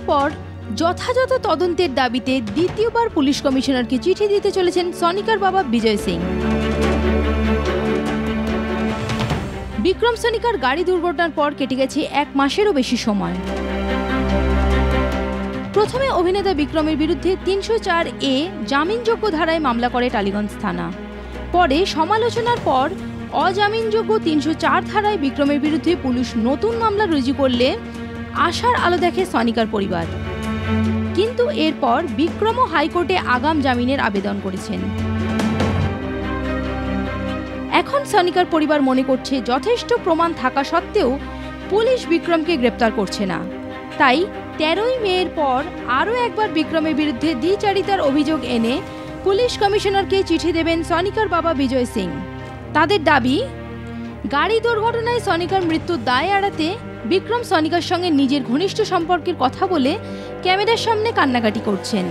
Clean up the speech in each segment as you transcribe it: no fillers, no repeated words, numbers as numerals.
পর যথাযথ তদন্তের দাবিতে দ্বিতীয়বার পুলিশ কমিশনারকে চিঠি দিতে চলেছেন সনিকার বাবা বিজয় সিং। বিক্রম সনিকার গাড়ি দুর্ঘটনার পর কেটে গেছে 1 মাসেরও বেশি সময়। প্রথমে অভিনেতা বিক্রমের বিরুদ্ধে 304A জামিনযোগ্য ধারায় মামলা করে টালিগঞ্জ থানা। পরে সমালোচনার পর অজামিনযোগ্য 304 ধারায় বিক্রমের বিরুদ্ধে পুলিশ নতুন মামলা রুজু করলে আশার আলো দেখে সনিকার পরিবার। কিন্তু এরপর বিক্রমও হাইকোর্টে আগাম জামিনের আবেদন করেছেন। এখন সনিকার পরিবার মনে করছে যথেষ্ট প্রমাণ থাকা সত্ত্বেও পুলিশ বিক্রমকে গ্রেপ্তার করছে না। তাই 13ই মের পর আরও একবার বিক্রমের বিরুদ্ধে দ্বিচারিতার অভিযোগ এনে পুলিশ কমিশনারকে চিঠি দেবেন সনিকার বাবা বিজয় সিং। তাদের দাবি, গাড়ি দুর্ঘটনায় সনিকার মৃত্যুর দায় এড়াতে বিক্রম সনিকার সঙ্গে নিজের ঘনিষ্ঠ সম্পর্কের কথা বলে ক্যামেরার সামনে কান্নাকাটি করছেন।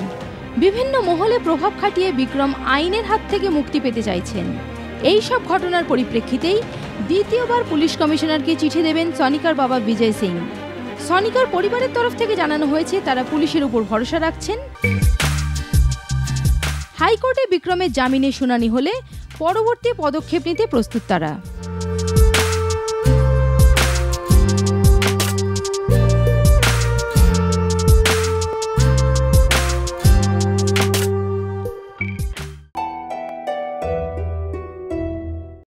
বিভিন্ন মহলে প্রভাব খাটিয়ে বিক্রম আইনের হাত থেকে মুক্তি পেতে চাইছেন। এই সব ঘটনার পরিপ্রেক্ষিতেই দ্বিতীয়বার পুলিশ কমিশনারকে চিঠি দেবেন সনিকার বাবা বিজয় সিং। সনিকার পরিবারের তরফ থেকে জানানো হয়েছে তারা পুলিশের উপর ভরসা রাখছেন। হাইকোর্টে বিক্রমের জামিনের শুনানি হলে পরবর্তী পদক্ষেপ নিতে প্রস্তুত তারা।